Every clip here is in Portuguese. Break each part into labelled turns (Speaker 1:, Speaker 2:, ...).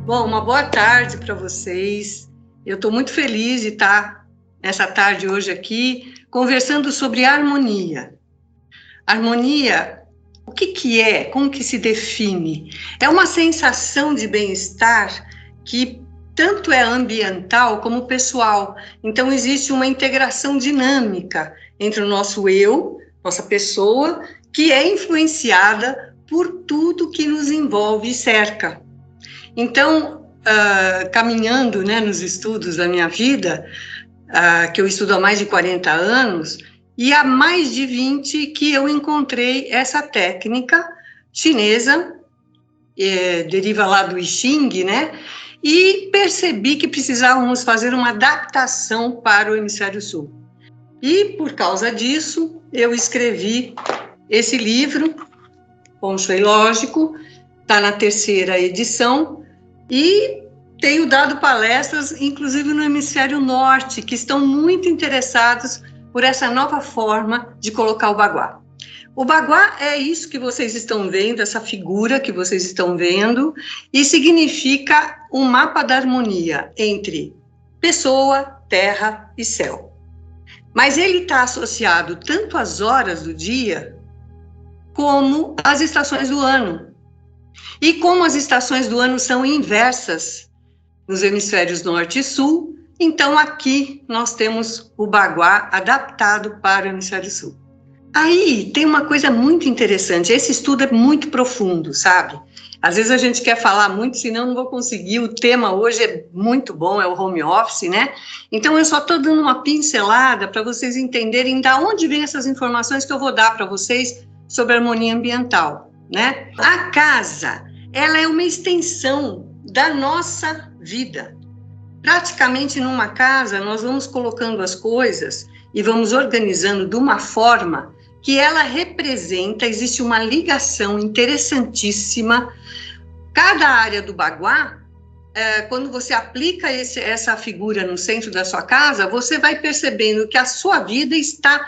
Speaker 1: Bom, uma boa tarde para vocês. Eu estou muito feliz de estar nessa tarde hoje aqui conversando sobre harmonia. Harmonia, o que é? Como que se define? É uma sensação de bem-estar que tanto é ambiental como pessoal. Então, existe uma integração dinâmica entre o nosso eu, nossa pessoa, que é influenciada por tudo que nos envolve e cerca. Então, caminhando, né, nos estudos da minha vida, que eu estudo há mais de 40 anos, e há mais de 20 que eu encontrei essa técnica chinesa, deriva lá do I Ching, né, e percebi que precisávamos fazer uma adaptação para o Hemisfério Sul. E, por causa disso, eu escrevi esse livro, Feng Shui Lógico, está na 3ª edição, e tenho dado palestras, inclusive no Hemisfério Norte, que estão muito interessados por essa nova forma de colocar o baguá. O baguá é isso que vocês estão vendo, essa figura que vocês estão vendo, e significa um mapa da harmonia entre pessoa, terra e céu. Mas ele está associado tanto às horas do dia, como às estações do ano. E como as estações do ano são inversas nos hemisférios norte e sul, então aqui nós temos o baguá adaptado para o hemisfério sul. Aí tem uma coisa muito interessante, esse estudo é muito profundo, sabe? Às vezes a gente quer falar muito, senão não vou conseguir, o tema hoje é muito bom, é o home office, né? Então eu só estou dando uma pincelada para vocês entenderem de onde vem essas informações que eu vou dar para vocês sobre harmonia ambiental, né? A casa, ela é uma extensão da nossa vida. Praticamente numa casa, nós vamos colocando as coisas e vamos organizando de uma forma que ela representa, existe uma ligação interessantíssima. Cada área do baguá, quando você aplica essa figura no centro da sua casa, você vai percebendo que a sua vida está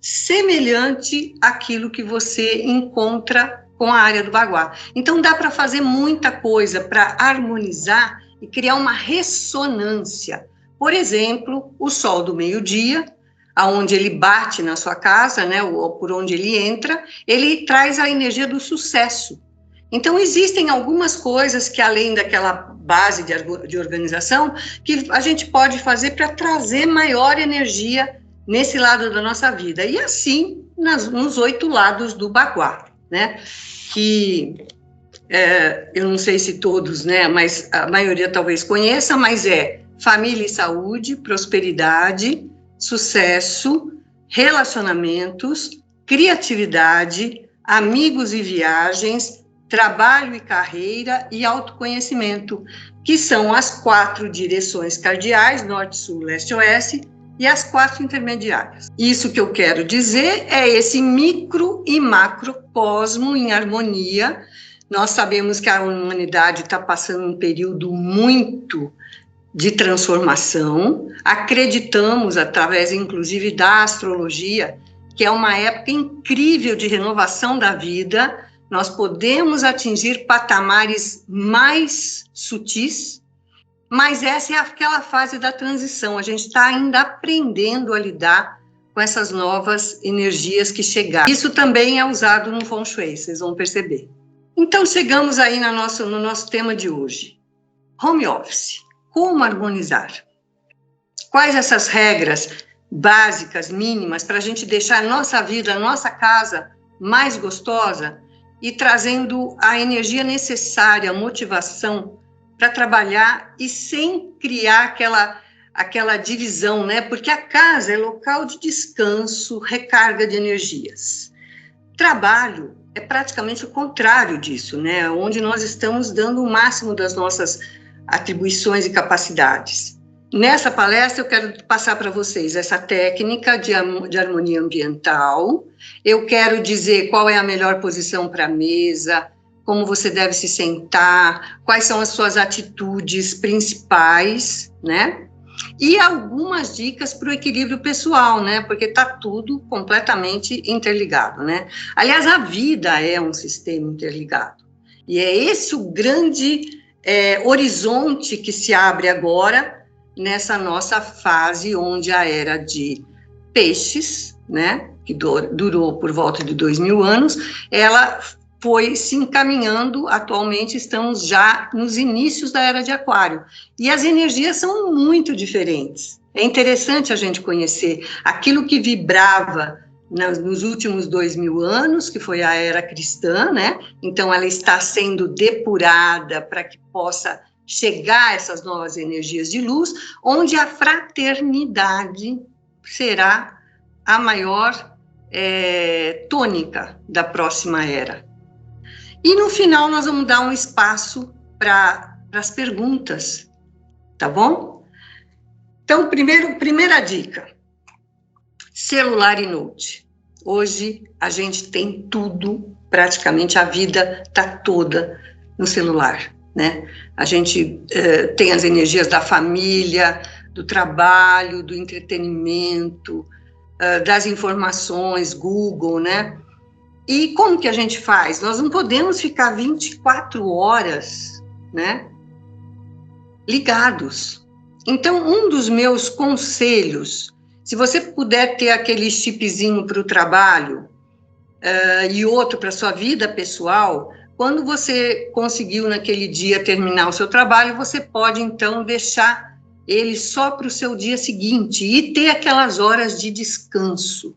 Speaker 1: semelhante àquilo que você encontra com a área do baguá. Então, dá para fazer muita coisa para harmonizar e criar uma ressonância. Por exemplo, o sol do meio-dia, aonde ele bate na sua casa, né, ou por onde ele entra, ele traz a energia do sucesso. Então, existem algumas coisas que, além daquela base de organização, que a gente pode fazer para trazer maior energia nesse lado da nossa vida. E assim, nos 8 lados do baguá, né? Que eu não sei se todos, né? Mas a maioria talvez conheça, mas é família e saúde, prosperidade, sucesso, relacionamentos, criatividade, amigos e viagens, trabalho e carreira e autoconhecimento, que são as 4 direções cardeais, norte, sul, leste, oeste, e as 4 intermediárias. Isso que eu quero dizer é esse micro e macrocosmo em harmonia. Nós sabemos que a humanidade está passando um período muito de transformação. Acreditamos, através inclusive da astrologia, que é uma época incrível de renovação da vida. Nós podemos atingir patamares mais sutis, mas essa é aquela fase da transição, a gente está ainda aprendendo a lidar com essas novas energias que chegaram. Isso também é usado no Feng Shui, vocês vão perceber. Então, chegamos aí no nosso tema de hoje. Home office, como harmonizar? Quais essas regras básicas, mínimas, para a gente deixar a nossa vida, a nossa casa mais gostosa e trazendo a energia necessária, a motivação para trabalhar e sem criar aquela divisão, né? Porque a casa é local de descanso, recarga de energias. Trabalho é praticamente o contrário disso, né? Onde nós estamos dando o máximo das nossas atribuições e capacidades. Nessa palestra, eu quero passar para vocês essa técnica de harmonia ambiental. Eu quero dizer qual é a melhor posição para a mesa, como você deve se sentar, quais são as suas atitudes principais, né? E algumas dicas para o equilíbrio pessoal, né? Porque está tudo completamente interligado, né? Aliás, a vida é um sistema interligado. E é esse o grande horizonte que se abre agora nessa nossa fase onde a era de peixes, né, que durou por volta de 2.000 anos, ela foi se encaminhando. Atualmente estamos já nos inícios da era de Aquário, e as energias são muito diferentes. É interessante a gente conhecer aquilo que vibrava nos últimos 2.000 anos, que foi a era cristã, né? Então ela está sendo depurada para que possa chegar a essas novas energias de luz, onde a fraternidade será a maior tônica da próxima era. E no final nós vamos dar um espaço para as perguntas, tá bom? Então, primeira dica, celular e note. Hoje a gente tem tudo, praticamente a vida está toda no celular, né? A gente tem as energias da família, do trabalho, do entretenimento, das informações, Google, né? E como que a gente faz? Nós não podemos ficar 24 horas, né, ligados. Então, um dos meus conselhos, se você puder ter aquele chipzinho para o trabalho e outro para a sua vida pessoal, quando você conseguiu naquele dia terminar o seu trabalho, você pode então deixar ele só para o seu dia seguinte e ter aquelas horas de descanso.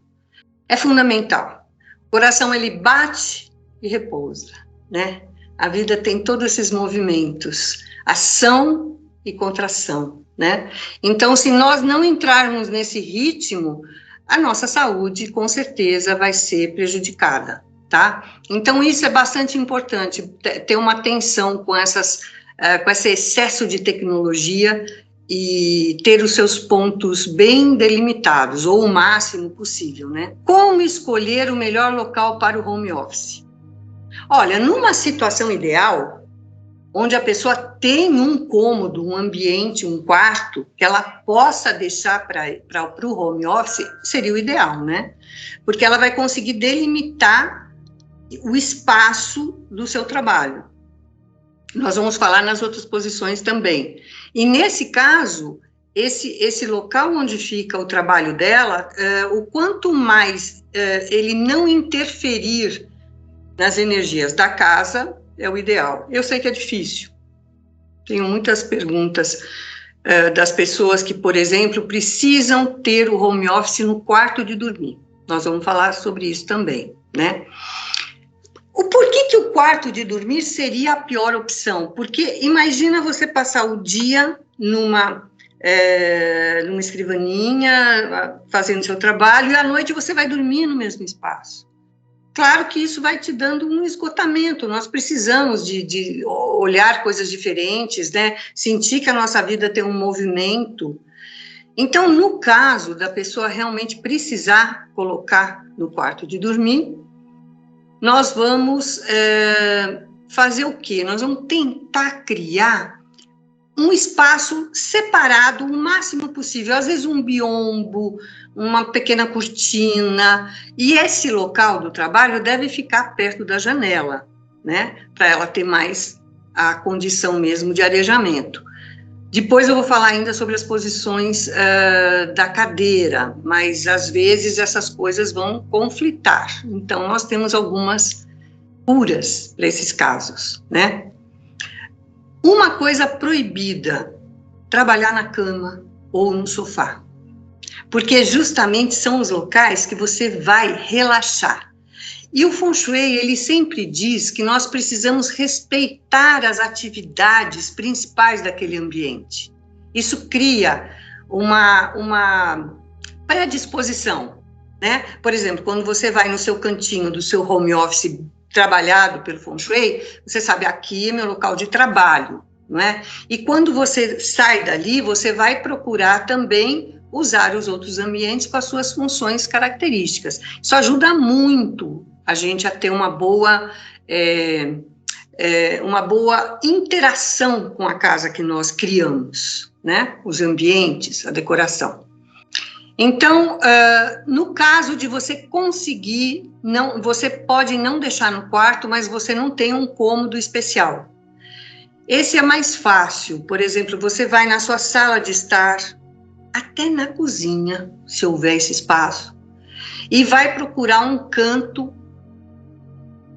Speaker 1: É fundamental. O coração, ele bate e repousa, né? A vida tem todos esses movimentos, ação e contração, né? Então, se nós não entrarmos nesse ritmo, a nossa saúde, com certeza, vai ser prejudicada, tá? Então, isso é bastante importante, ter uma atenção com esse excesso de tecnologia e ter os seus pontos bem delimitados, ou o máximo possível, né? Como escolher o melhor local para o home office? Olha, numa situação ideal, onde a pessoa tem um cômodo, um ambiente, um quarto, que ela possa deixar para o home office, seria o ideal, né? Porque ela vai conseguir delimitar o espaço do seu trabalho. Nós vamos falar nas outras posições também. E nesse caso, esse local onde fica o trabalho dela, o quanto mais ele não interferir nas energias da casa, é o ideal. Eu sei que é difícil. Tenho muitas perguntas das pessoas que, por exemplo, precisam ter o home office no quarto de dormir. Nós vamos falar sobre isso também, né? O porquê que o quarto de dormir seria a pior opção? Porque imagina você passar o dia numa escrivaninha, fazendo seu trabalho, e à noite você vai dormir no mesmo espaço. Claro que isso vai te dando um esgotamento. Nós precisamos de olhar coisas diferentes, né? Sentir que a nossa vida tem um movimento. Então, no caso da pessoa realmente precisar colocar no quarto de dormir, nós vamos fazer o quê? Nós vamos tentar criar um espaço separado o máximo possível, às vezes um biombo, uma pequena cortina, e esse local do trabalho deve ficar perto da janela, né? Para ela ter mais a condição mesmo de arejamento. Depois eu vou falar ainda sobre as posições da cadeira, mas às vezes essas coisas vão conflitar. Então, nós temos algumas curas para esses casos, né? Uma coisa proibida, trabalhar na cama ou no sofá, porque justamente são os locais que você vai relaxar. E o Feng Shui, ele sempre diz que nós precisamos respeitar as atividades principais daquele ambiente. Isso cria uma predisposição, né? Por exemplo, quando você vai no seu cantinho do seu home office trabalhado pelo Feng Shui, você sabe, aqui é meu local de trabalho, não é? E quando você sai dali, você vai procurar também usar os outros ambientes com as suas funções características. Isso ajuda muito a gente a ter uma boa interação com a casa que nós criamos, né? Os ambientes, a decoração. Então, no caso de você conseguir, você pode não deixar no quarto, mas você não tem um cômodo especial. Esse é mais fácil. Por exemplo, você vai na sua sala de estar, até na cozinha, se houver esse espaço, e vai procurar um canto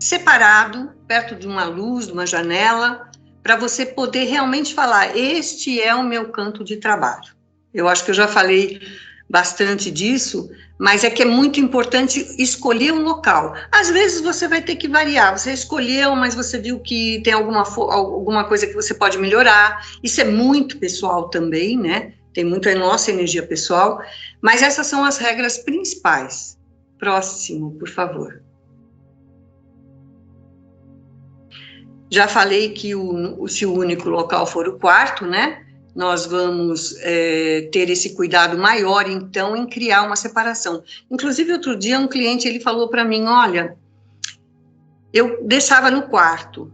Speaker 1: separado, perto de uma luz, de uma janela, para você poder realmente falar, este é o meu canto de trabalho. Eu acho que eu já falei bastante disso, mas é que é muito importante escolher um local. Às vezes você vai ter que variar, você escolheu, mas você viu que tem alguma coisa que você pode melhorar, isso é muito pessoal também, né? Tem muita nossa energia pessoal, mas essas são as regras principais. Próximo, por favor. Já falei que se o único local for o quarto, né? Nós vamos ter esse cuidado maior, então, em criar uma separação. Inclusive, outro dia, um cliente, ele falou para mim, olha, eu deixava no quarto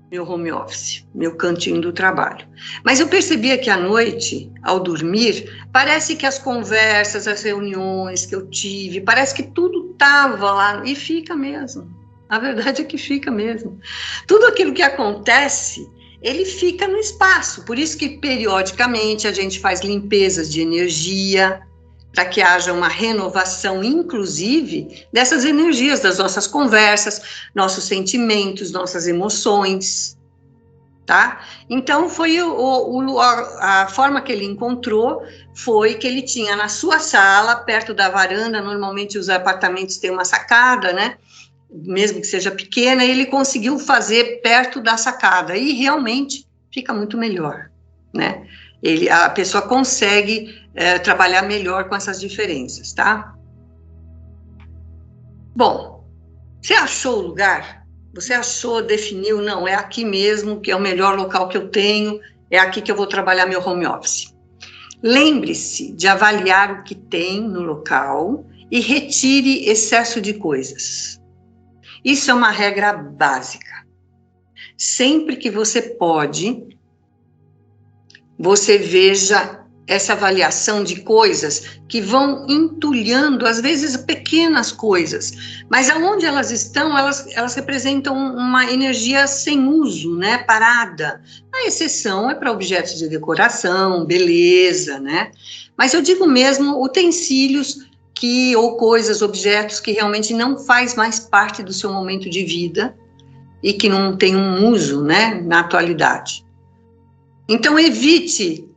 Speaker 1: meu home office, meu cantinho do trabalho. Mas eu percebia que à noite, ao dormir, parece que as conversas, as reuniões que eu tive, parece que tudo estava lá, e fica mesmo. A verdade é que fica mesmo. Tudo aquilo que acontece, ele fica no espaço. Por isso que, periodicamente, a gente faz limpezas de energia, para que haja uma renovação, inclusive, dessas energias, das nossas conversas, nossos sentimentos, nossas emoções, tá? Então, foi a forma que ele encontrou, foi que ele tinha na sua sala, perto da varanda, normalmente os apartamentos têm uma sacada, né? Mesmo que seja pequena, ele conseguiu fazer perto da sacada, e realmente fica muito melhor, né? A pessoa consegue trabalhar melhor com essas diferenças, tá? Bom, você achou o lugar? Você achou, definiu, não, é aqui mesmo que é o melhor local que eu tenho, é aqui que eu vou trabalhar meu home office. Lembre-se de avaliar o que tem no local e retire excesso de coisas. Isso é uma regra básica. Sempre que você pode, você veja essa avaliação de coisas que vão entulhando, às vezes pequenas coisas, mas aonde elas estão, elas representam uma energia sem uso, né, parada. A exceção é para objetos de decoração, beleza, né, mas eu digo mesmo utensílios ou coisas, objetos que realmente não faz mais parte do seu momento de vida e que não tem um uso, né, na atualidade. Então, evite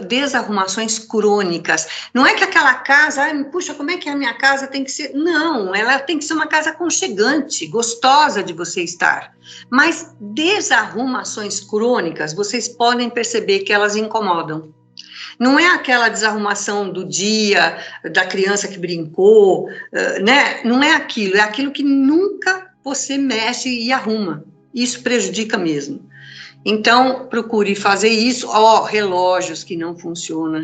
Speaker 1: desarrumações crônicas. Não é que aquela casa, puxa, como é que a minha casa tem que ser? Não, ela tem que ser uma casa aconchegante, gostosa de você estar. Mas desarrumações crônicas, vocês podem perceber que elas incomodam. Não é aquela desarrumação do dia, da criança que brincou, né? Não é aquilo que nunca você mexe e arruma. Isso prejudica mesmo. Então, procure fazer isso. Relógios que não funcionam,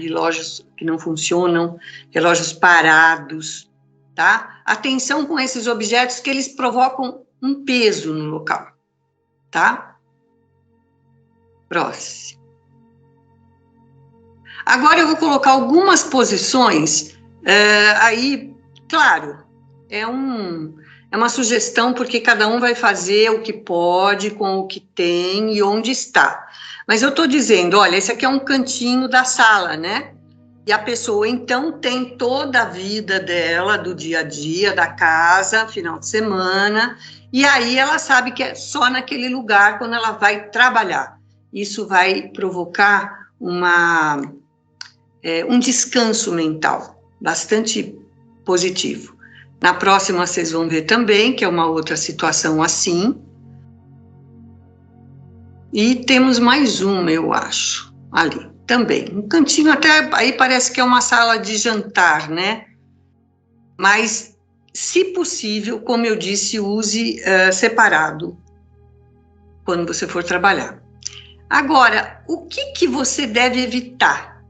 Speaker 1: relógios parados, tá? Atenção com esses objetos que eles provocam um peso no local, tá? Próximo. Agora eu vou colocar algumas posições, aí, claro, é uma sugestão, porque cada um vai fazer o que pode, com o que tem e onde está. Mas eu estou dizendo, olha, esse aqui é um cantinho da sala, né? E a pessoa, então, tem toda a vida dela, do dia a dia, da casa, final de semana, e aí ela sabe que é só naquele lugar quando ela vai trabalhar. Isso vai provocar um descanso mental bastante positivo. Na próxima, vocês vão ver também, que é uma outra situação assim. E temos mais uma, eu acho, ali também. Um cantinho até, aí parece que é uma sala de jantar, né? Mas, se possível, como eu disse, use separado quando você for trabalhar. Agora, o que você deve evitar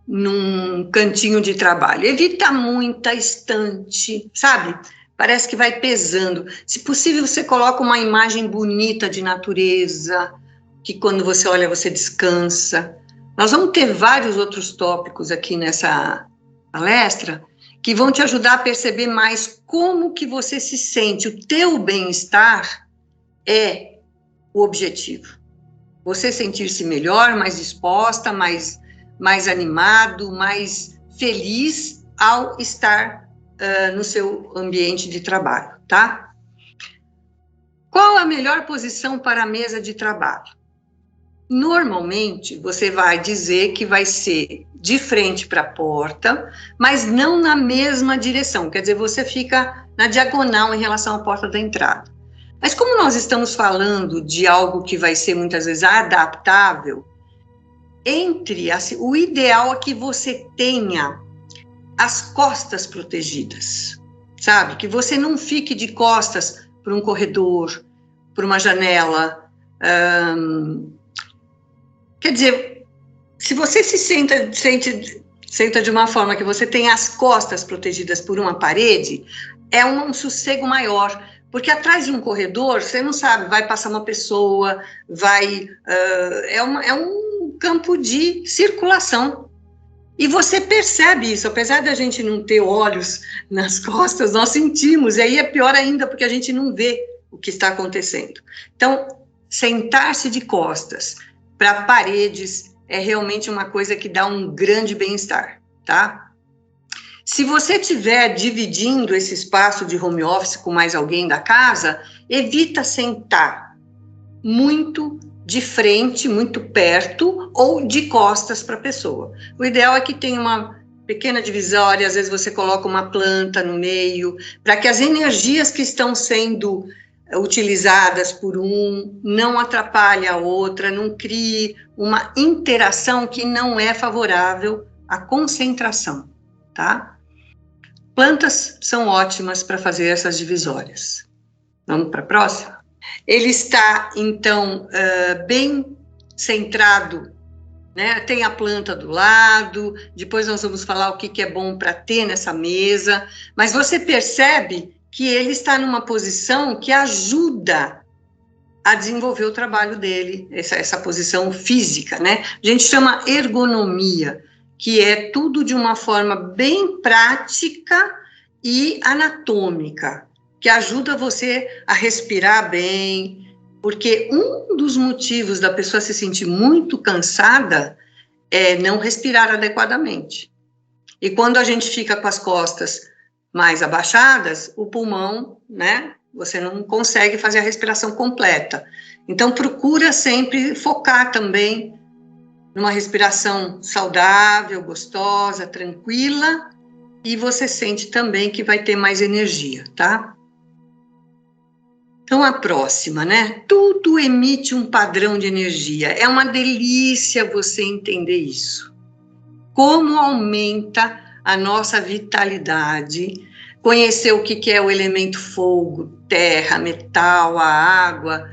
Speaker 1: num cantinho de trabalho? Evita muita estante, sabe? Parece que vai pesando. Se possível, você coloca uma imagem bonita de natureza, que quando você olha, você descansa. Nós vamos ter vários outros tópicos aqui nessa palestra que vão te ajudar a perceber mais como que você se sente. O teu bem-estar é o objetivo. Você sentir-se melhor, mais disposta, mais animado, mais feliz ao estar no seu ambiente de trabalho, tá? Qual a melhor posição para a mesa de trabalho? Normalmente, você vai dizer que vai ser de frente para a porta, mas não na mesma direção, quer dizer, você fica na diagonal em relação à porta da entrada. Mas como nós estamos falando de algo que vai ser muitas vezes adaptável, o ideal é que você tenha as costas protegidas, sabe? Que você não fique de costas para um corredor, para uma janela. Quer dizer, se você se senta de uma forma que você tem as costas protegidas por uma parede, é um sossego maior, porque atrás de um corredor, você não sabe, vai passar uma pessoa, é um campo de circulação. E você percebe isso, apesar da gente não ter olhos nas costas, nós sentimos, e aí é pior ainda, porque a gente não vê o que está acontecendo. Então, sentar-se de costas para paredes é realmente uma coisa que dá um grande bem-estar, tá? Se você estiver dividindo esse espaço de home office com mais alguém da casa, evita sentar muito de frente, muito perto, ou de costas para a pessoa. O ideal é que tenha uma pequena divisória, às vezes você coloca uma planta no meio, para que as energias que estão sendo utilizadas por um não atrapalhe a outra, não crie uma interação que não é favorável à concentração, tá? Plantas são ótimas para fazer essas divisórias. Vamos para a próxima? Ele está, então, bem centrado, né? Tem a planta do lado, depois nós vamos falar o que é bom para ter nessa mesa, mas você percebe que ele está numa posição que ajuda a desenvolver o trabalho dele, essa posição física, né? A gente chama ergonomia, que é tudo de uma forma bem prática e anatômica, que ajuda você a respirar bem, porque um dos motivos da pessoa se sentir muito cansada é não respirar adequadamente. E quando a gente fica com as costas mais abaixadas, o pulmão, né, você não consegue fazer a respiração completa. Então, procura sempre focar também numa respiração saudável, gostosa, tranquila, e você sente também que vai ter mais energia, tá? Então, a próxima, né? Tudo emite um padrão de energia. É uma delícia você entender isso. Como aumenta a nossa vitalidade, conhecer o que é o elemento fogo, terra, metal, a água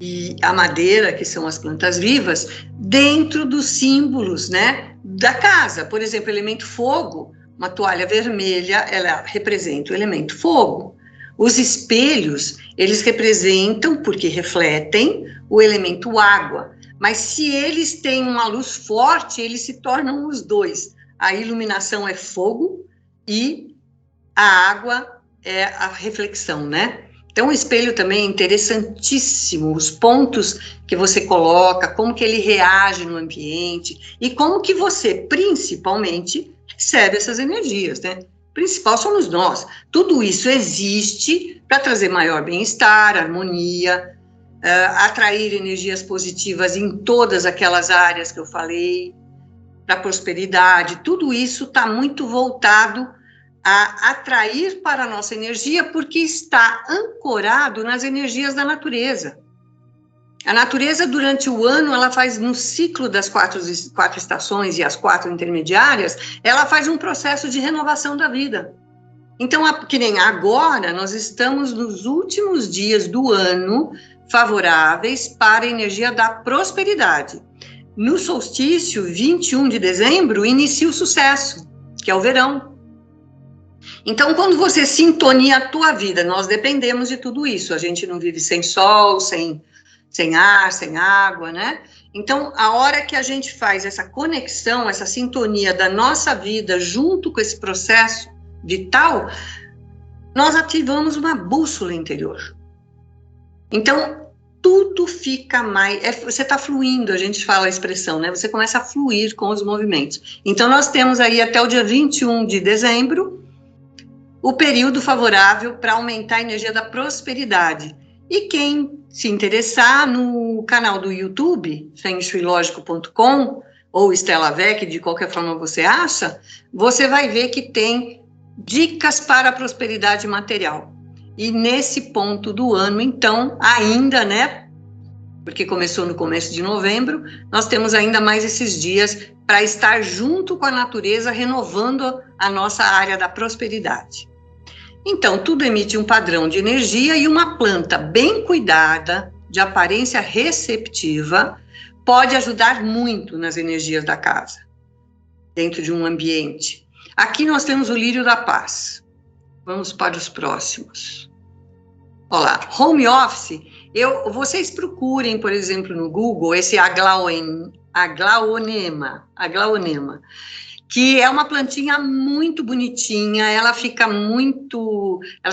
Speaker 1: e a madeira, que são as plantas vivas, dentro dos símbolos, né, da casa. Por exemplo, o elemento fogo, uma toalha vermelha, ela representa o elemento fogo. Os espelhos, eles representam, porque refletem, o elemento água. Mas se eles têm uma luz forte, eles se tornam os dois. A iluminação é fogo e a água é a reflexão, né? Então, o espelho também é interessantíssimo, os pontos que você coloca, como que ele reage no ambiente e como que você, principalmente, recebe essas energias, né? Principal somos nós. Tudo isso existe para trazer maior bem-estar, harmonia, atrair energias positivas em todas aquelas áreas que eu falei, para prosperidade. Tudo isso está muito voltado a atrair para a nossa energia, porque está ancorado nas energias da natureza. A natureza, durante o ano, ela faz, no ciclo das quatro estações e as 4 intermediárias, ela faz um processo de renovação da vida. Então, que nem agora, nós estamos nos últimos dias do ano favoráveis para a energia da prosperidade. No solstício, 21 de dezembro, inicia o sucesso, que é o verão. Então, quando você sintonia a tua vida, nós dependemos de tudo isso. A gente não vive sem sol, sem ar, sem água, né? Então, a hora que a gente faz essa conexão, essa sintonia da nossa vida junto com esse processo vital, nós ativamos uma bússola interior. Então, tudo fica mais... você está fluindo, a gente fala a expressão, né? Você começa a fluir com os movimentos. Então, nós temos aí até o dia 21 de dezembro, o período favorável para aumentar a energia da prosperidade. E quem se interessar no canal do YouTube, fengshuilógico.com, ou Estela Vec, de qualquer forma você acha, você vai ver que tem dicas para a prosperidade material. E nesse ponto do ano, então, ainda, né, porque começou no começo de novembro, nós temos ainda mais esses dias para estar junto com a natureza, renovando a nossa área da prosperidade. Então, tudo emite um padrão de energia e uma planta bem cuidada, de aparência receptiva, pode ajudar muito nas energias da casa, dentro de um ambiente. Aqui nós temos o lírio da paz. Vamos para os próximos. Olá, home office, vocês procurem, por exemplo, no Google, esse aglaonema, que é uma plantinha muito bonitinha, ela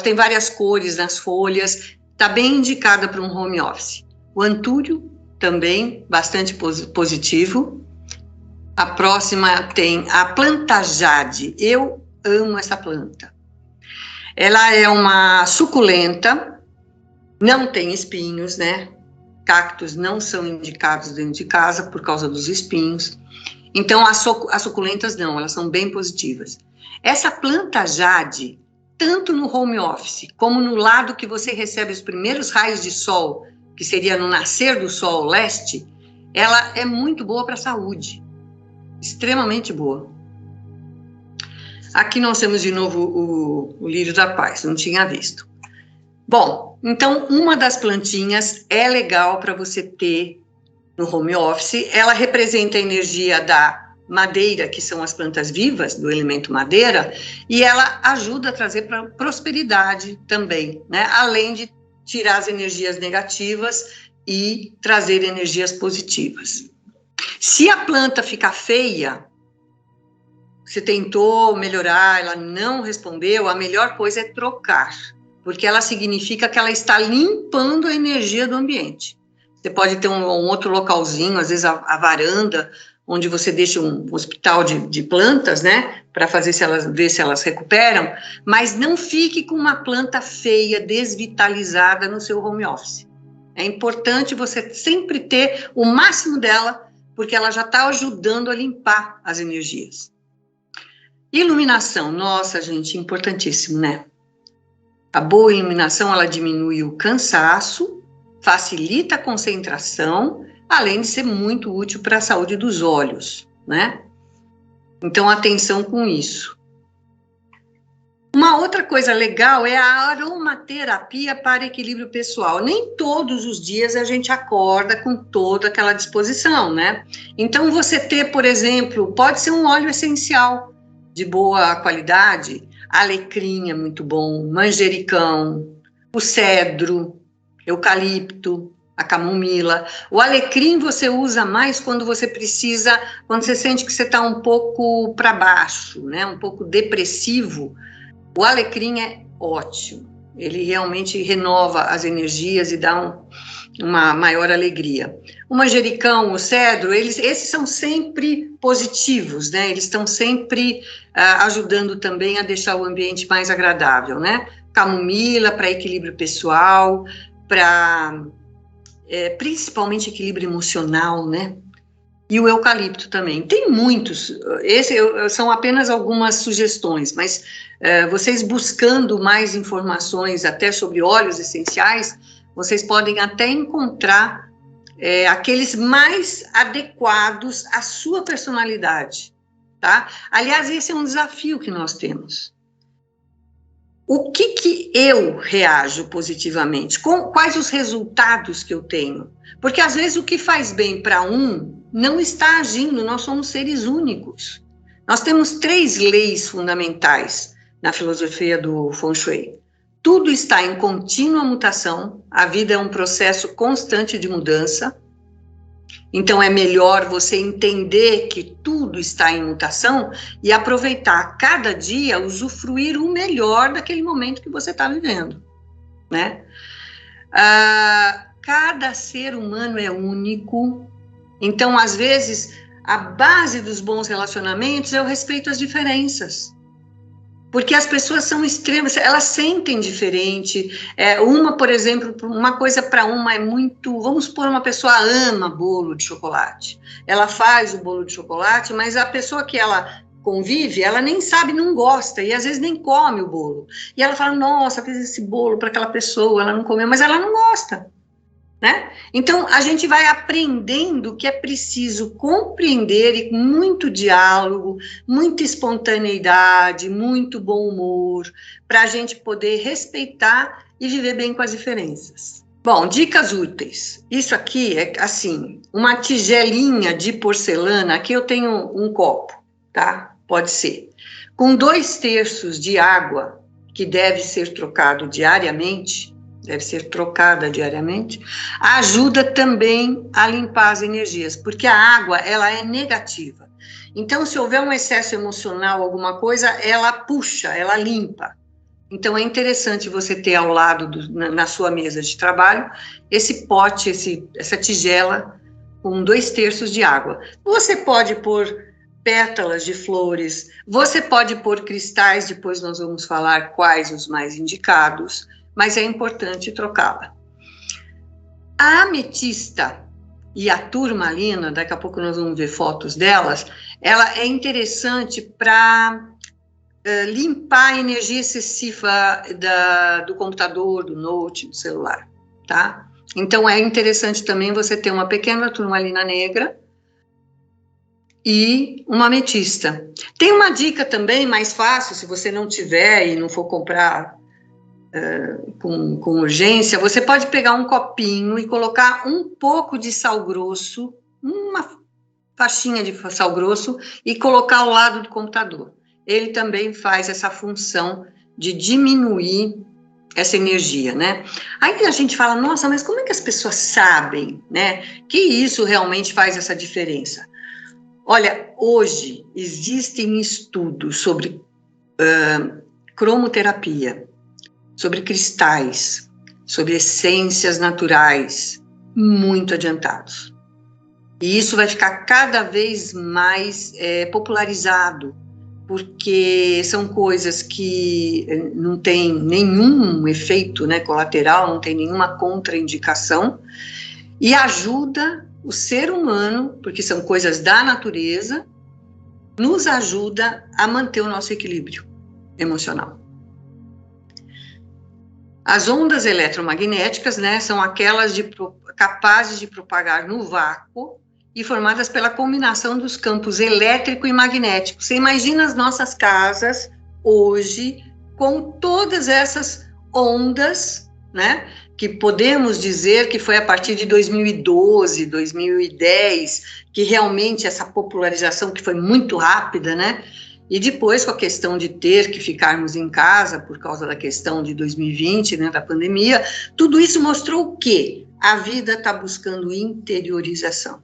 Speaker 1: tem várias cores nas folhas, está bem indicada para um home office. O antúrio também, bastante positivo. A próxima tem a planta jade, eu amo essa planta. Ela é uma suculenta, não tem espinhos, né? Cactos não são indicados dentro de casa por causa dos espinhos. Então, as suculentas não, elas são bem positivas. Essa planta jade, tanto no home office, como no lado que você recebe os primeiros raios de sol, que seria no nascer do sol leste, ela é muito boa para a saúde, extremamente boa. Aqui nós temos de novo o lírio da paz, não tinha visto. Bom, então, uma das plantinhas é legal para você ter no home office, ela representa a energia da madeira, que são as plantas vivas, do elemento madeira, e ela ajuda a trazer prosperidade também, né? Além de tirar as energias negativas e trazer energias positivas. Se a planta ficar feia, você tentou melhorar, ela não respondeu, a melhor coisa é trocar, porque ela significa que ela está limpando a energia do ambiente. Você pode ter um outro localzinho, às vezes a varanda, onde você deixa um hospital de plantas, né, para ver se elas recuperam, mas não fique com uma planta feia, desvitalizada no seu home office. É importante você sempre ter o máximo dela, porque ela já está ajudando a limpar as energias. Iluminação, nossa, gente, importantíssimo, né? A boa iluminação, ela diminui o cansaço, facilita a concentração, além de ser muito útil para a saúde dos olhos, né? Então, atenção com isso. Uma outra coisa legal é a aromaterapia para equilíbrio pessoal. Nem todos os dias a gente acorda com toda aquela disposição, né? Então, você ter, por exemplo, pode ser um óleo essencial de boa qualidade, alecrim é muito bom, manjericão, o cedro, eucalipto, a camomila. O alecrim você usa mais quando você precisa, quando você sente que você está um pouco para baixo, né? Um pouco depressivo. O alecrim é ótimo. Ele realmente renova as energias e dá uma maior alegria. O manjericão, o cedro, esses são sempre positivos, né? Eles estão sempre ajudando também a deixar o ambiente mais agradável, né? Camomila para equilíbrio pessoal, para principalmente equilíbrio emocional, né? E o eucalipto também. Tem muitos, são apenas algumas sugestões, mas vocês buscando mais informações até sobre óleos essenciais, vocês podem até encontrar aqueles mais adequados à sua personalidade, tá? Aliás, esse é um desafio que nós temos. O que eu reajo positivamente? Quais os resultados que eu tenho? Porque, às vezes, o que faz bem para um não está agindo, nós somos seres únicos. Nós temos 3 leis fundamentais na filosofia do Feng Shui. Tudo está em contínua mutação, a vida é um processo constante de mudança. Então, é melhor você entender que tudo está em mutação e aproveitar cada dia, usufruir o melhor daquele momento que você está vivendo, né? cada ser humano é único. Então, às vezes, a base dos bons relacionamentos é o respeito às diferenças. Porque as pessoas são extremas, elas sentem diferente. Uma, por exemplo, uma coisa para uma é muito... Vamos supor, uma pessoa ama bolo de chocolate. Ela faz o bolo de chocolate, mas a pessoa que ela convive, ela nem sabe, não gosta, e às vezes nem come o bolo. E ela fala, nossa, fiz esse bolo para aquela pessoa, ela não comeu, mas ela não gosta. Né? Então, a gente vai aprendendo que é preciso compreender e muito diálogo, muita espontaneidade, muito bom humor, para a gente poder respeitar e viver bem com as diferenças. Bom, dicas úteis. Isso aqui é, assim, uma tigelinha de porcelana, aqui eu tenho um copo, tá? Pode ser. Com 2/3 de água, que deve ser trocado diariamente, deve ser trocada diariamente, ajuda também a limpar as energias, porque a água, ela é negativa. Então, se houver um excesso emocional, alguma coisa, ela puxa, ela limpa. Então, é interessante você ter ao lado, na sua mesa de trabalho, esse pote, essa tigela com 2/3 de água. Você pode pôr pétalas de flores, você pode pôr cristais, depois nós vamos falar quais os mais indicados, mas é importante trocá-la. A ametista e a turmalina, daqui a pouco nós vamos ver fotos delas, ela é interessante para limpar a energia excessiva do computador, do note, do celular, tá? Então, é interessante também você ter uma pequena turmalina negra e uma ametista. Tem uma dica também mais fácil, se você não tiver e não for comprar com urgência, você pode pegar um copinho e colocar um pouco de sal grosso, uma faixinha de sal grosso, e colocar ao lado do computador. Ele também faz essa função de diminuir essa energia, né? Aí a gente fala, nossa, mas como é que as pessoas sabem, né, que isso realmente faz essa diferença? Olha, hoje existem estudos sobre cromoterapia, sobre cristais, sobre essências naturais, muito adiantados. E isso vai ficar cada vez mais popularizado, porque são coisas que não têm nenhum efeito, né, colateral, não tem nenhuma contraindicação, e ajuda o ser humano, porque são coisas da natureza, nos ajuda a manter o nosso equilíbrio emocional. As ondas eletromagnéticas, né, são aquelas capazes de propagar no vácuo e formadas pela combinação dos campos elétrico e magnético. Você imagina as nossas casas hoje com todas essas ondas, né, que podemos dizer que foi a partir de 2012, 2010, que realmente essa popularização que foi muito rápida, né, e depois, com a questão de ter que ficarmos em casa por causa da questão de 2020, né, da pandemia, tudo isso mostrou o quê? A vida está buscando interiorização.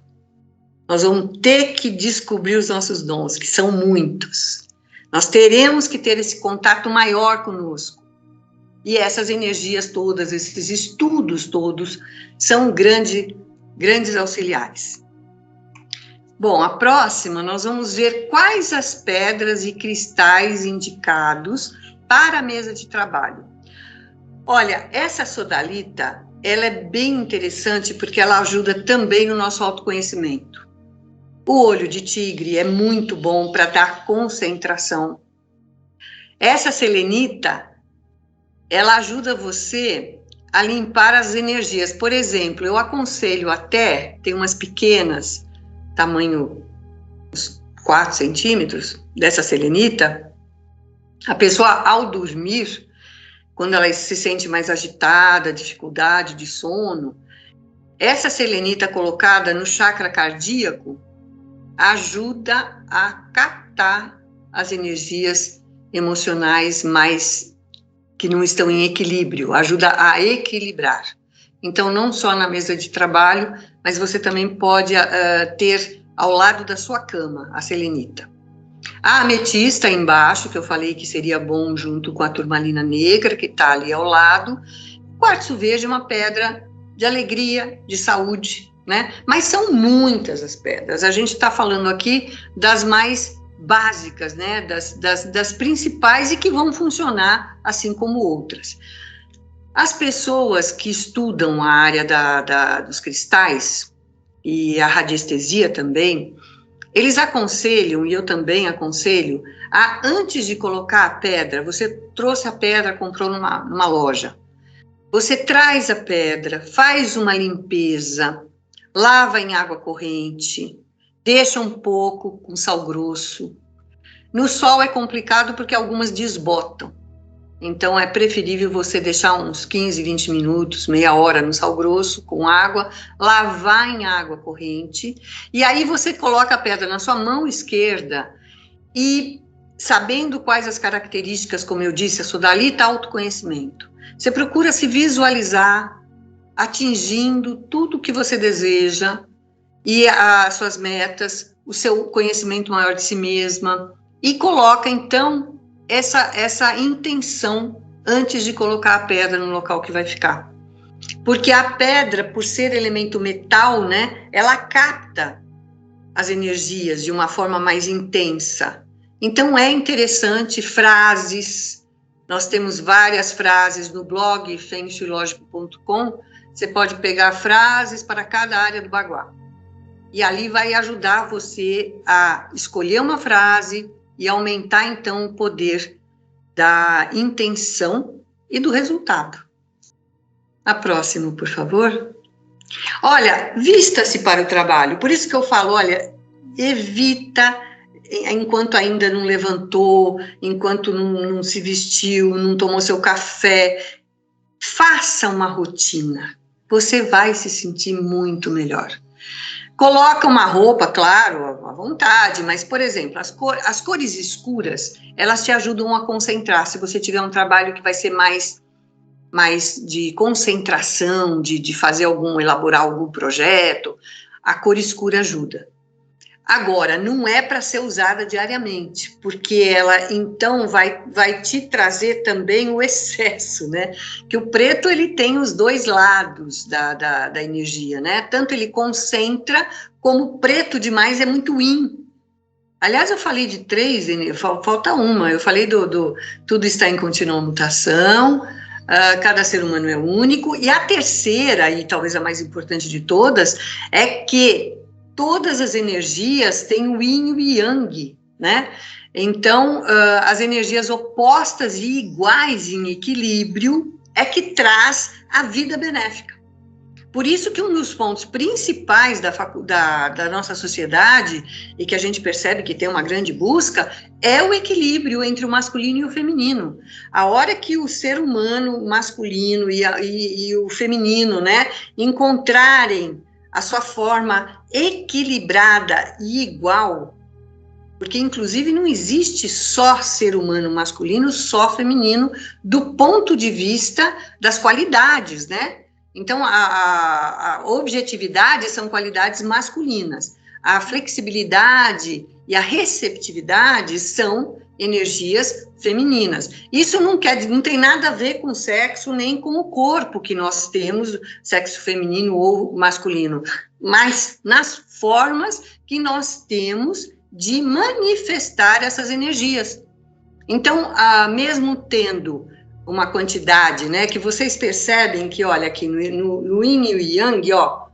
Speaker 1: Nós vamos ter que descobrir os nossos dons, que são muitos. Nós teremos que ter esse contato maior conosco. E essas energias todas, esses estudos todos, são grandes auxiliares. Bom, a próxima nós vamos ver quais as pedras e cristais indicados para a mesa de trabalho. Olha, essa sodalita, ela é bem interessante porque ela ajuda também no nosso autoconhecimento. O olho de tigre é muito bom para dar concentração. Essa selenita, ela ajuda você a limpar as energias. Por exemplo, eu aconselho até, tem umas pequenas, tamanho 4 centímetros, dessa selenita, a pessoa, ao dormir, quando ela se sente mais agitada, dificuldade de sono, essa selenita colocada no chakra cardíaco ajuda a captar as energias emocionais mais que não estão em equilíbrio, ajuda a equilibrar. Então, não só na mesa de trabalho, mas você também pode ter ao lado da sua cama a selenita. A ametista embaixo, que eu falei que seria bom junto com a turmalina negra, que está ali ao lado. Quartzo verde é uma pedra de alegria, de saúde, né? Mas são muitas as pedras. A gente está falando aqui das mais básicas, né? Das principais e que vão funcionar assim como outras. As pessoas que estudam a área dos cristais e a radiestesia também, eles aconselham, e eu também aconselho, antes de colocar a pedra, você trouxe a pedra, comprou numa loja, você traz a pedra, faz uma limpeza, lava em água corrente, deixa um pouco com sal grosso. No sol é complicado porque algumas desbotam. Então, é preferível você deixar uns 15, 20 minutos, meia hora no sal grosso, com água, lavar em água corrente, e aí você coloca a pedra na sua mão esquerda e, sabendo quais as características, como eu disse, a sodalita, autoconhecimento. Você procura se visualizar atingindo tudo que você deseja e as suas metas, o seu conhecimento maior de si mesma, e coloca, então, essa intenção antes de colocar a pedra no local que vai ficar. Porque a pedra, por ser elemento metal, né, ela capta as energias de uma forma mais intensa. Então, é interessante frases, nós temos várias frases no blog fengshuilogico.com, você pode pegar frases para cada área do baguá. E ali vai ajudar você a escolher uma frase e aumentar, então, o poder da intenção e do resultado. A próxima, por favor. Olha, vista-se para o trabalho. Por isso que eu falo, olha, evita, enquanto ainda não levantou, enquanto não se vestiu, não tomou seu café, faça uma rotina. Você vai se sentir muito melhor. Coloca uma roupa, claro, à vontade, mas, por exemplo, as cores escuras, elas te ajudam a concentrar. Se você tiver um trabalho que vai ser mais de concentração, de fazer elaborar algum projeto, a cor escura ajuda. Agora, não é para ser usada diariamente, porque ela, então, vai te trazer também o excesso, né? Que o preto, ele tem os dois lados da energia, né? Tanto ele concentra, como preto demais é muito yin. Aliás, eu falei de 3, falta uma. Eu falei do tudo está em contínua mutação, cada ser humano é único. E a terceira, e talvez a mais importante de todas, é que todas as energias têm o yin e o yang, né? Então, as energias opostas e iguais em equilíbrio é que traz a vida benéfica. Por isso que um dos pontos principais da nossa sociedade, e que a gente percebe que tem uma grande busca, é o equilíbrio entre o masculino e o feminino. A hora que o ser humano masculino e o feminino, né, encontrarem a sua forma equilibrada e igual, porque inclusive não existe só ser humano masculino, só feminino, do ponto de vista das qualidades, né? Então, a objetividade são qualidades masculinas, a flexibilidade e a receptividade são energias femininas. Isso não tem nada a ver com sexo, nem com o corpo que nós temos, sexo feminino ou masculino, mas nas formas que nós temos de manifestar essas energias. Então, mesmo tendo uma quantidade, né, que vocês percebem que, olha, aqui no yin e o yang, ó,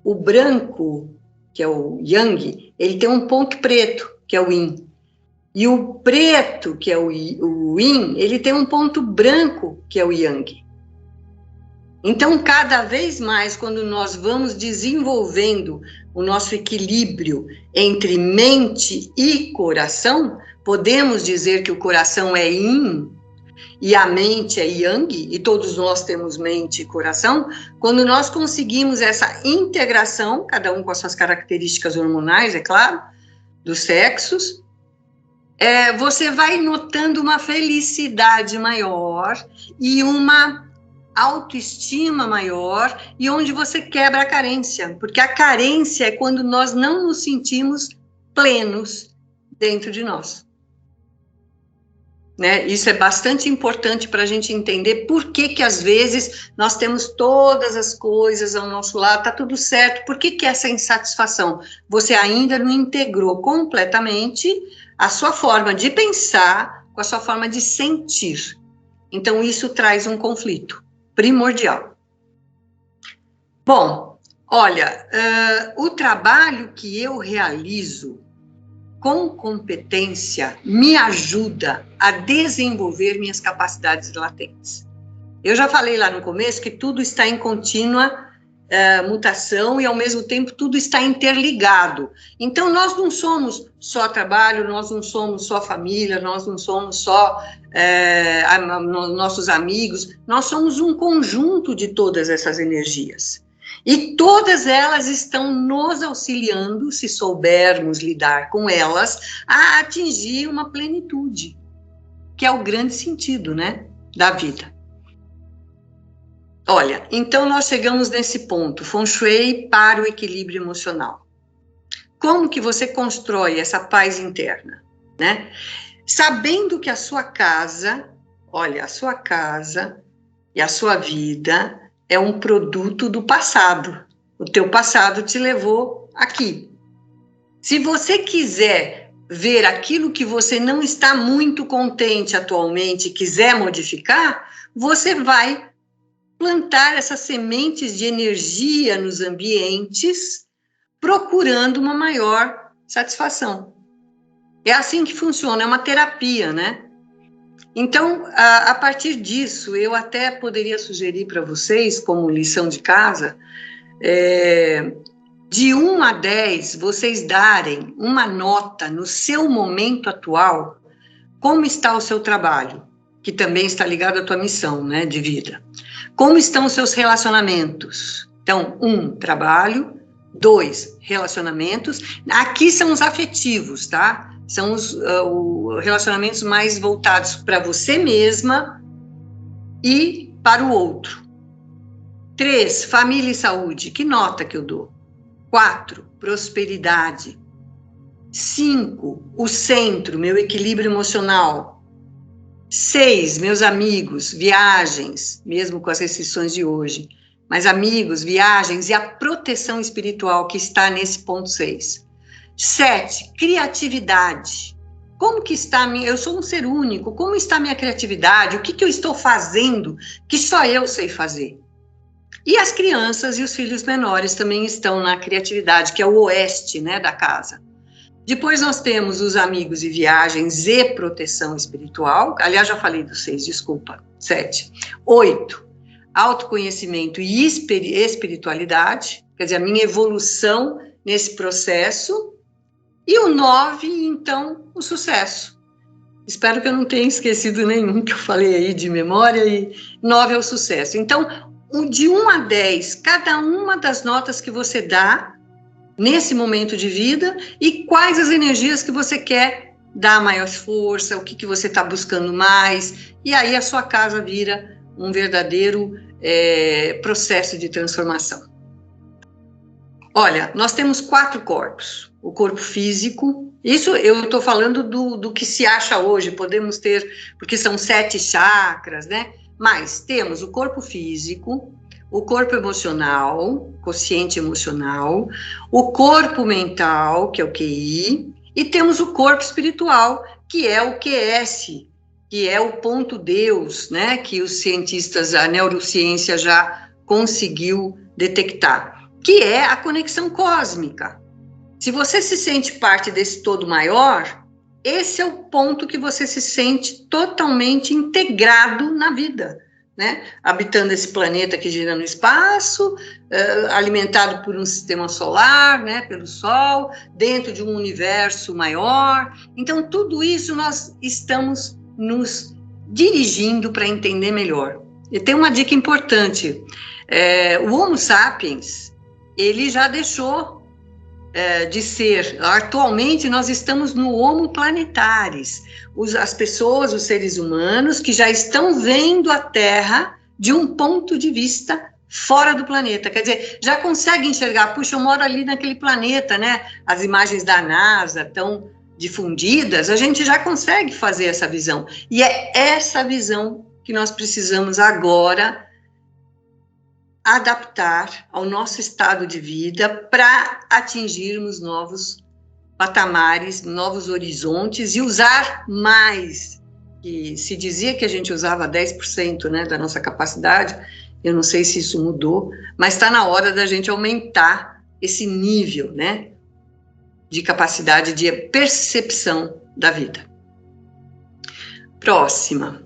Speaker 1: o branco, que é o yang, ele tem um ponto preto, que é o yin. E o preto, que é o yin, ele tem um ponto branco, que é o yang. Então, cada vez mais, quando nós vamos desenvolvendo o nosso equilíbrio entre mente e coração, podemos dizer que o coração é yin e a mente é yang, e todos nós temos mente e coração. Quando nós conseguimos essa integração, cada um com as suas características hormonais, é claro, dos sexos, você vai notando uma felicidade maior e uma autoestima maior, e onde você quebra a carência, porque a carência é quando nós não nos sentimos plenos dentro de nós. né? Isso é bastante importante para a gente entender por que às vezes nós temos todas as coisas ao nosso lado, está tudo certo, por que essa insatisfação? Você ainda não integrou completamente a sua forma de pensar com a sua forma de sentir. Então, isso traz um conflito primordial. Bom, olha, o trabalho que eu realizo com competência me ajuda a desenvolver minhas capacidades latentes. Eu já falei lá no começo que tudo está em contínua mutação e, ao mesmo tempo, tudo está interligado. Então, nós não somos só trabalho, nós não somos só família, nós não somos só nossos amigos, nós somos um conjunto de todas essas energias. E todas elas estão nos auxiliando, se soubermos lidar com elas, a atingir uma plenitude, que é o grande sentido, né, da vida. Olha, então nós chegamos nesse ponto, Feng Shui para o equilíbrio emocional. Como que você constrói essa paz interna, né? Sabendo que a sua casa, olha, a sua casa e a sua vida é um produto do passado. O teu passado te levou aqui. Se você quiser ver aquilo que você não está muito contente atualmente e quiser modificar, você vai plantar essas sementes de energia nos ambientes, procurando uma maior satisfação. É assim que funciona, é uma terapia, né? Então, a partir disso, eu até poderia sugerir para vocês, como lição de casa, de 1 a 10, vocês darem uma nota no seu momento atual, como está o seu trabalho, que também está ligado à tua missão, né, de vida. Como estão os seus relacionamentos? Então, 1, trabalho. 2, relacionamentos. Aqui são os afetivos, tá? São os relacionamentos mais voltados para você mesma e para o outro. 3, família e saúde. Que nota que eu dou? 4, prosperidade. 5, o centro, meu equilíbrio emocional. 6, meus amigos, viagens, mesmo com as restrições de hoje. Mas amigos, viagens e a proteção espiritual que está nesse ponto 6. 7, criatividade. Como que está a minha... Eu sou um ser único, como está a minha criatividade? O que eu estou fazendo que só eu sei fazer? E as crianças e os filhos menores também estão na criatividade, que é o oeste, né, da casa. Depois nós temos os amigos e viagens e proteção espiritual. Aliás, já falei dos 6, desculpa. 7. 8, autoconhecimento e espiritualidade, quer dizer, a minha evolução nesse processo. E o 9, então, o sucesso. Espero que eu não tenha esquecido nenhum que eu falei aí de memória, e 9 é o sucesso. Então, de 1 a 10, cada uma das notas que você dá nesse momento de vida e quais as energias que você quer dar maior força, o que você está buscando mais, e aí a sua casa vira um verdadeiro processo de transformação. Olha, nós temos 4 corpos. O corpo físico, isso eu estou falando do que se acha hoje, podemos ter, porque são 7 chakras, né? Mas temos o corpo físico, o corpo emocional, consciente emocional, o corpo mental, que é o QI, e temos o corpo espiritual, que é o QS, que é o ponto Deus, né, que os cientistas, a neurociência já conseguiu detectar, que é a conexão cósmica. Se você se sente parte desse todo maior, esse é o ponto que você se sente totalmente integrado na vida, né? Habitando esse planeta que gira no espaço, alimentado por um sistema solar, né? Pelo Sol, dentro de um universo maior. Então, tudo isso nós estamos nos dirigindo para entender melhor. E tem uma dica importante. O Homo sapiens, ele já deixou de ser. Atualmente, nós estamos no Homo planetaris. As pessoas, os seres humanos, que já estão vendo a Terra de um ponto de vista fora do planeta. Quer dizer, já conseguem enxergar, puxa, eu moro ali naquele planeta, né? As imagens da NASA estão difundidas, a gente já consegue fazer essa visão. E é essa visão que nós precisamos agora adaptar ao nosso estado de vida para atingirmos novos patamares, novos horizontes e usar mais. E se dizia que a gente usava 10%, né, da nossa capacidade, eu não sei se isso mudou, mas está na hora da gente aumentar esse nível, né, de capacidade de percepção da vida. Próxima.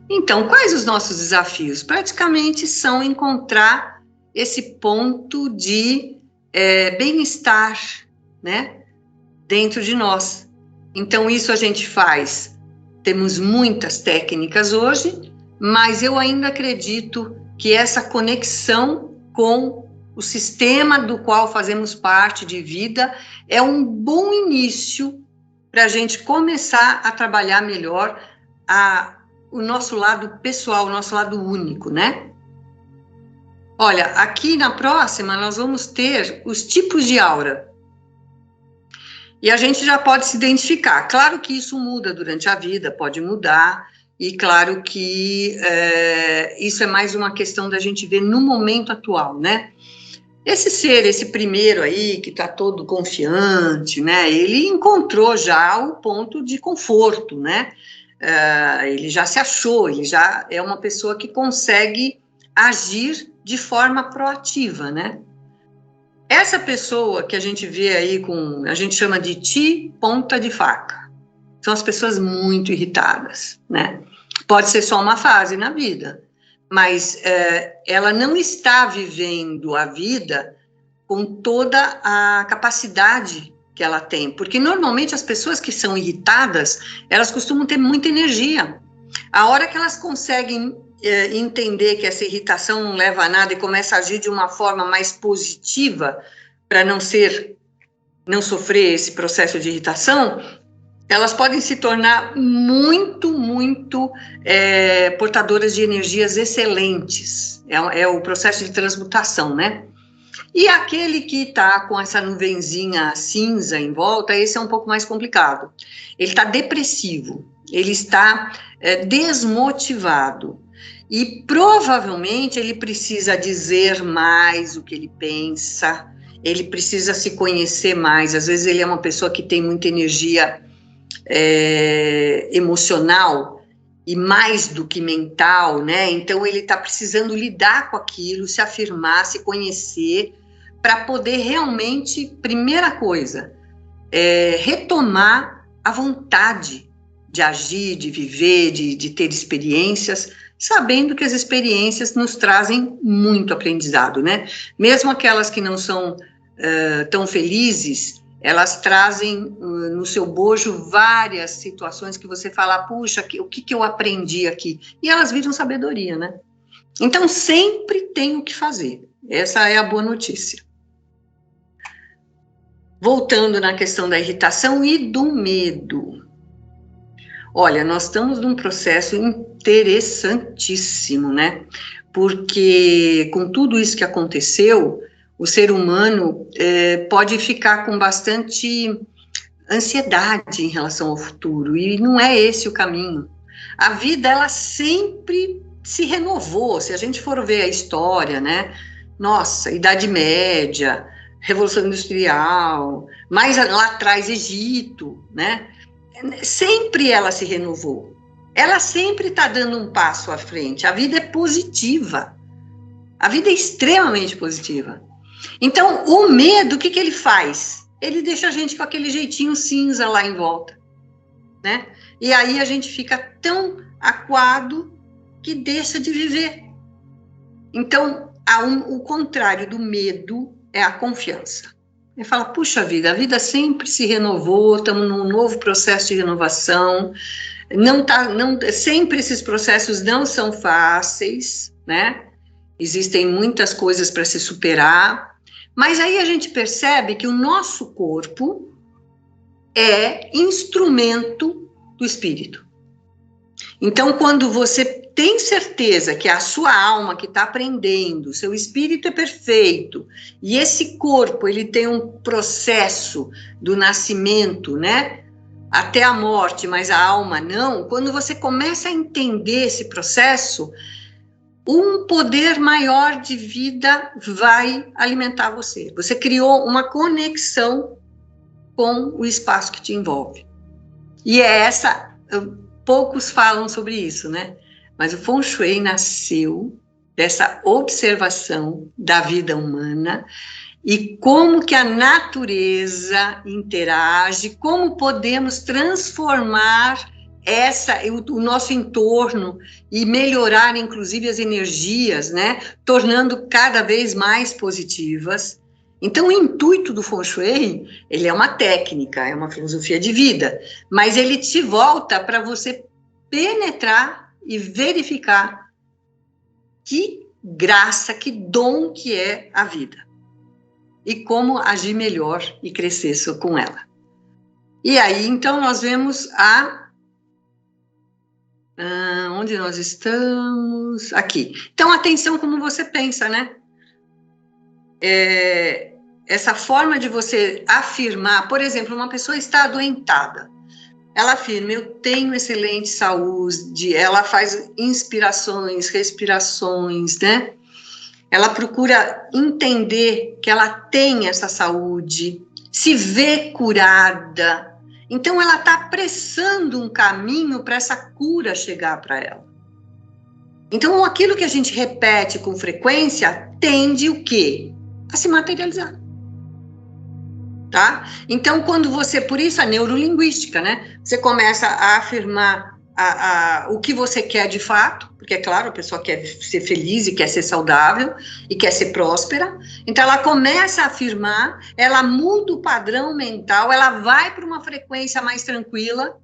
Speaker 1: Então, quais os nossos desafios? Praticamente são encontrar esse ponto de bem-estar, né, dentro de nós. Então, isso a gente faz. Temos muitas técnicas hoje, mas eu ainda acredito que essa conexão com o sistema do qual fazemos parte de vida é um bom início para a gente começar a trabalhar melhor o nosso lado pessoal, o nosso lado único, né? Olha, aqui na próxima nós vamos ter os tipos de aura. E a gente já pode se identificar. Claro que isso muda durante a vida, pode mudar, e claro que isso é mais uma questão da gente ver no momento atual, né? Esse primeiro aí, que está todo confiante, né? Ele encontrou já o ponto de conforto, né? Ele já se achou, ele já é uma pessoa que consegue agir de forma proativa, né? Essa pessoa que a gente vê aí a gente chama de ponta de faca, são as pessoas muito irritadas, né? Pode ser só uma fase na vida, mas ela não está vivendo a vida com toda a capacidade que ela tem, porque normalmente as pessoas que são irritadas, elas costumam ter muita energia. A hora que elas conseguem entender que essa irritação não leva a nada e começa a agir de uma forma mais positiva para não sofrer esse processo de irritação, elas podem se tornar muito portadoras de energias excelentes. É o processo de transmutação, né? E aquele que está com essa nuvenzinha cinza em volta, esse é um pouco mais complicado. Ele está depressivo, ele está desmotivado. E provavelmente ele precisa dizer mais o que ele pensa, ele precisa se conhecer mais. Às vezes ele é uma pessoa que tem muita energia emocional e mais do que mental, né? Então ele está precisando lidar com aquilo, se afirmar, se conhecer, para poder realmente, primeira coisa, retomar a vontade de agir, de viver, de ter experiências, sabendo que as experiências nos trazem muito aprendizado, né? Mesmo aquelas que não são tão felizes, elas trazem no seu bojo várias situações que você fala, puxa, o que eu aprendi aqui? E elas viram sabedoria, né? Então, sempre tem o que fazer. Essa é a boa notícia. Voltando na questão da irritação e do medo. Olha, nós estamos num processo interessantíssimo, né? Porque com tudo isso que aconteceu, o ser humano pode ficar com bastante ansiedade em relação ao futuro, e não é esse o caminho. A vida, ela sempre se renovou. Se a gente for ver a história, né? Nossa, Idade Média, Revolução Industrial, mais lá atrás, Egito, né? Sempre ela se renovou. Ela sempre está dando um passo à frente. A vida é positiva. A vida é extremamente positiva. Então, o medo, o que ele faz? Ele deixa a gente com aquele jeitinho cinza lá em volta, né? E aí a gente fica tão acuado que deixa de viver. Então, o contrário do medo é a confiança. Ele fala, puxa vida, a vida sempre se renovou, estamos num novo processo de renovação, sempre esses processos não são fáceis, né? Existem muitas coisas para se superar, mas aí a gente percebe que o nosso corpo é instrumento do espírito. Então, quando você tem certeza que é a sua alma que está aprendendo, seu espírito é perfeito, e esse corpo, ele tem um processo do nascimento, né, até a morte, mas a alma não, quando você começa a entender esse processo, um poder maior de vida vai alimentar você. Você criou uma conexão com o espaço que te envolve. E é essa, poucos falam sobre isso, né? Mas o Feng Shui nasceu dessa observação da vida humana e como que a natureza interage, como podemos transformar o nosso entorno e melhorar, inclusive, as energias, né? Tornando cada vez mais positivas. Então, o intuito do Feng Shui, ele é uma técnica, é uma filosofia de vida, mas ele te volta para você penetrar e verificar que graça, que dom que é a vida. E como agir melhor e crescer com ela. E aí, então, nós vemos onde nós estamos? Aqui. Então, atenção como você pensa, né? Essa forma de você afirmar, por exemplo, uma pessoa está adoentada. Ela afirma, eu tenho excelente saúde, ela faz inspirações, respirações, né? Ela procura entender que ela tem essa saúde, se vê curada. Então, ela está apressando um caminho para essa cura chegar para ela. Então, aquilo que a gente repete com frequência tende o quê? A se materializar. Tá? Então, quando você, por isso a neurolinguística, né? Você começa a afirmar o que você quer de fato, porque, é claro, a pessoa quer ser feliz e quer ser saudável e quer ser próspera. Então, ela começa a afirmar, ela muda o padrão mental, ela vai para uma frequência mais tranquila,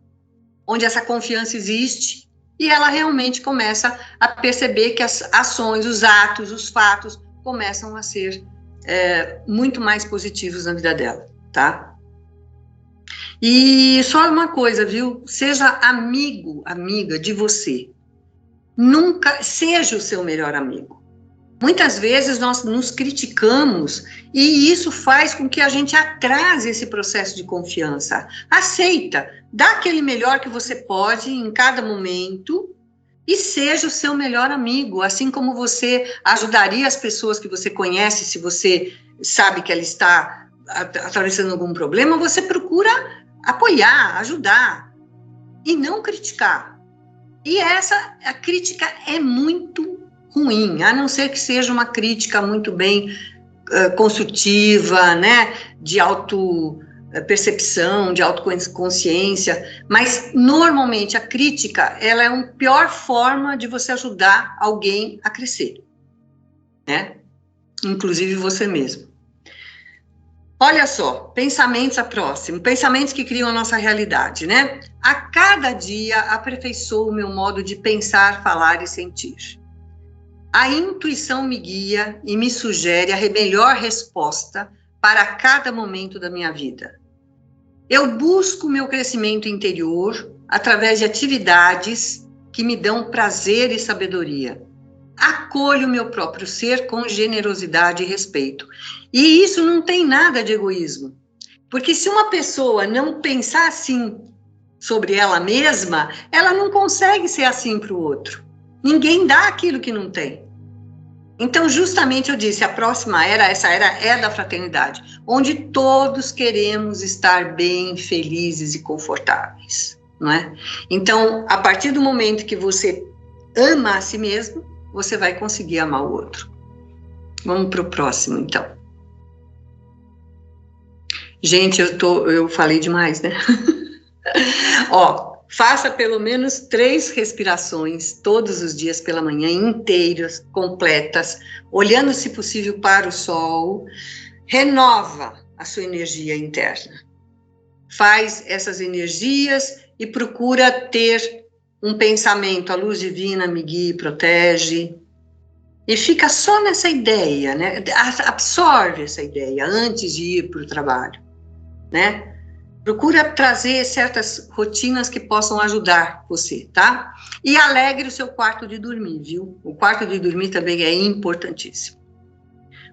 Speaker 1: onde essa confiança existe, e ela realmente começa a perceber que as ações, os atos, os fatos começam a ser muito mais positivos na vida dela, tá? E só uma coisa, viu? Seja amigo, amiga de você. Nunca seja o seu melhor amigo. Muitas vezes nós nos criticamos e isso faz com que a gente atrase esse processo de confiança. Aceita, dá aquele melhor que você pode em cada momento e seja o seu melhor amigo, assim como você ajudaria as pessoas que você conhece, se você sabe que ela está atravessando algum problema, você procura apoiar, ajudar e não criticar. E a crítica é muito ruim, a não ser que seja uma crítica muito bem construtiva, né, de autopercepção, de autoconsciência, mas normalmente a crítica, ela é a pior forma de você ajudar alguém a crescer, né, inclusive você mesmo. Olha só, pensamentos pensamentos que criam a nossa realidade, né? A cada dia aperfeiçoo o meu modo de pensar, falar e sentir. A intuição me guia e me sugere a melhor resposta para cada momento da minha vida. Eu busco meu crescimento interior através de atividades que me dão prazer e sabedoria. Acolho o meu próprio ser com generosidade e respeito. E isso não tem nada de egoísmo. Porque se uma pessoa não pensar assim sobre ela mesma, ela não consegue ser assim para o outro. Ninguém dá aquilo que não tem. Então, justamente eu disse, a próxima era, essa era é da fraternidade, onde todos queremos estar bem, felizes e confortáveis, não é? Então, a partir do momento que você ama a si mesmo, você vai conseguir amar o outro. Vamos para o próximo, então. Gente, eu falei demais, né? Ó, faça pelo menos 3 respirações todos os dias pela manhã, inteiras, completas, olhando, se possível, para o sol. Renova a sua energia interna. Faz essas energias e procura ter um pensamento, a luz divina me guia e protege. E fica só nessa ideia, né? Absorve essa ideia antes de ir para o trabalho, né? Procura trazer certas rotinas que possam ajudar você, tá? E alegre o seu quarto de dormir, viu? O quarto de dormir também é importantíssimo.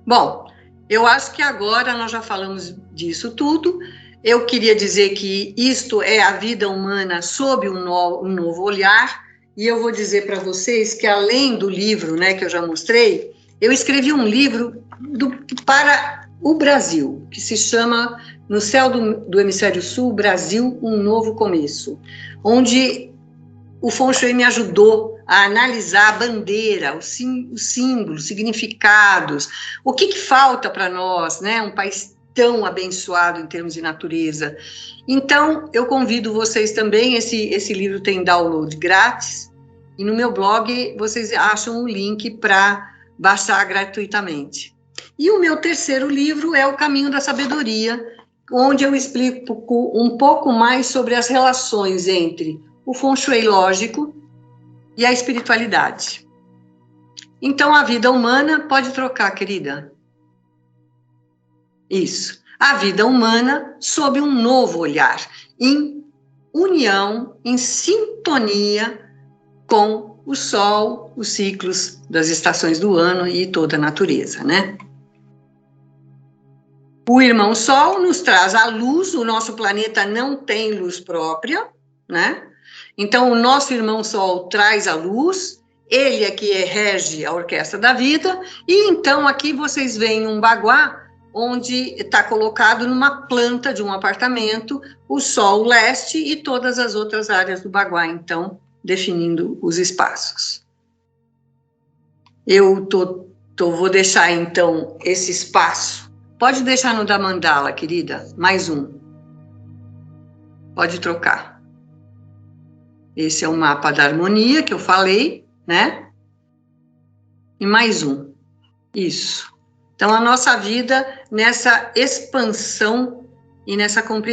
Speaker 1: Bom, eu acho que agora nós já falamos disso tudo. Eu queria dizer que isto é a vida humana sob um novo olhar, e eu vou dizer para vocês que, além do livro, né, que eu já mostrei, eu escrevi um livro para o Brasil, que se chama No Céu do Hemisfério Sul, Brasil, um Novo Começo, onde o Feng Shui me ajudou a analisar a bandeira, os símbolos, significados, o que falta para nós, né? Um país tão abençoado em termos de natureza. Então, eu convido vocês também, esse livro tem download grátis, e no meu blog vocês acham um link para baixar gratuitamente. E o meu terceiro livro é O Caminho da Sabedoria, onde eu explico um pouco mais sobre as relações entre o Feng Shui lógico e a espiritualidade. Então, a vida humana pode trocar, querida. Isso. A vida humana sob um novo olhar, em união, em sintonia com o Sol, os ciclos das estações do ano e toda a natureza, né? O irmão Sol nos traz a luz, o nosso planeta não tem luz própria, né? Então, o nosso irmão Sol traz a luz, ele é que rege a orquestra da vida, e então aqui vocês veem um baguá, onde está colocado numa planta de um apartamento, o Sol leste e todas as outras áreas do baguá, então, definindo os espaços. Eu vou deixar, então, esse espaço. Pode deixar no da mandala, querida, mais um. Pode trocar. Esse é o mapa da harmonia que eu falei, né? E mais um. Isso. Então, a nossa vida nessa expansão e nessa compreensão.